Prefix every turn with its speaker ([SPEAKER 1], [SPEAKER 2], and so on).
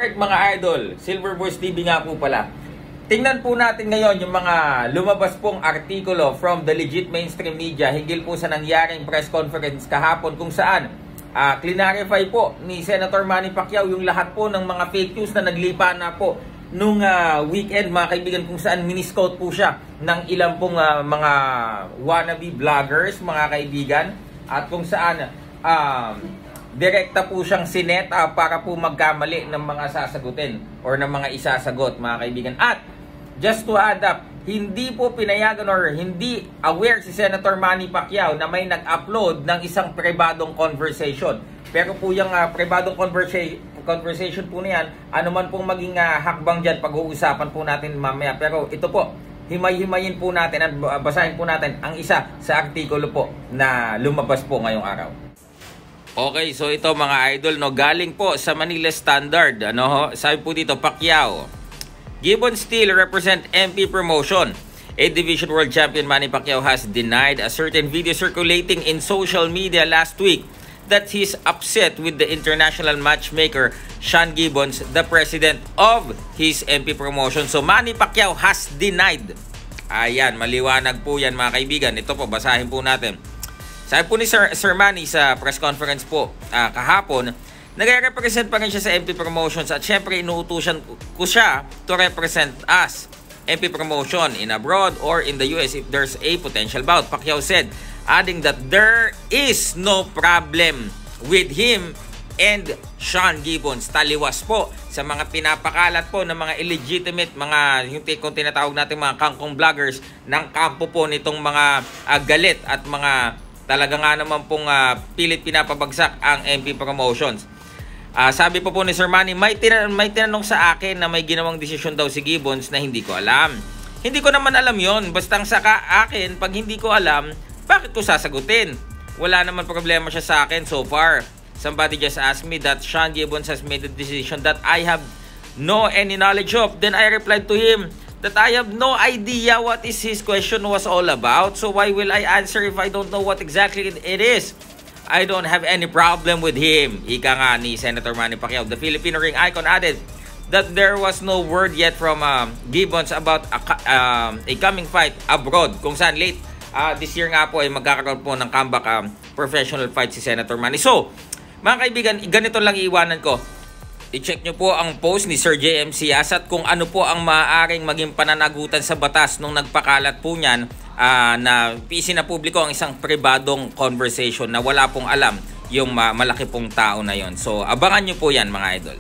[SPEAKER 1] Alright mga idol, Silver Boys TV nga po pala. Tingnan po natin ngayon yung mga lumabas pong artikulo from the legit mainstream media hinggil po sa nangyaring press conference kahapon kung saan clarify po ni Senator Manny Pacquiao yung lahat po ng mga fake news na naglipa na po nung weekend mga kaibigan, kung saan miniscout po siya ng ilang pong mga wannabe vloggers mga kaibigan, at kung saan direkta po siyang sinet para po magkamali ng mga sasagutin or ng mga isasagot mga kaibigan. At just to add up, hindi po pinayagan or hindi aware si Senator Manny Pacquiao na may nag-upload ng isang pribadong conversation. Pero po yung pribadong conversation po niyan, ano man pong maging hakbang dyan, pag-uusapan po natin mamaya. Pero ito po, himay-himayin po natin at basahin po natin ang isa sa artikulo po na lumabas po ngayong araw. Okay, so ito mga idol, no, galing po sa Manila Standard. Sabi po dito, Pacquiao, Gibbon still represent MP promotion. A Division World Champion Manny Pacquiao has denied a certain video circulating in social media last week that he's upset with the international matchmaker Sean Gibbons, the president of his MP promotion. So Manny Pacquiao has denied. Ayan, maliwanag po yan mga kaibigan. Ito po, basahin po natin. Sabi po ni Sir Manny sa press conference po kahapon, nagre-represent pa rin siya sa MP Promotions at syempre inuutusan ko siya to represent us, MP Promotion, in abroad or in the US if there's a potential bout, Pacquiao said, adding that there is no problem with him and Sean Gibbons. Taliwas po sa mga pinapakalat po ng mga illegitimate, mga yung kung tinatawag natin mga kangkong vloggers ng kampo po nitong mga galit at mga talaga nga naman pong pilit pinapabagsak ang MP Promotions. Sabi po ni Sir Manny, may tinanong sa akin na may ginawang desisyon daw si Gibbons na hindi ko alam. Hindi ko naman alam yon. Bastang sa akin, pag hindi ko alam, bakit ko sasagutin? Wala naman problema siya sa akin so far. Somebody just asked me that Sean Gibbons has made a decision that I have no any knowledge of. Then I replied to him that I have no idea what is his question was all about. So why will I answer if I don't know what exactly it is? I don't have any problem with him. Ika nga ni Senator Manny Pacquiao. The Filipino ring icon added that there was no word yet from Gibbons about a coming fight abroad. Kung saan late this year nga po ay magkakaroon po ng comeback professional fight si Senator Manny. So, mga kaibigan, ganito lang iiwanan ko. I-check nyo po ang post ni Sir JM Sias at kung ano po ang maaaring maging pananagutan sa batas nung nagpakalat po niyan na isinapubliko ang isang pribadong conversation na wala pong alam yung malaki pong tao na yon. So abangan nyo po yan mga idol.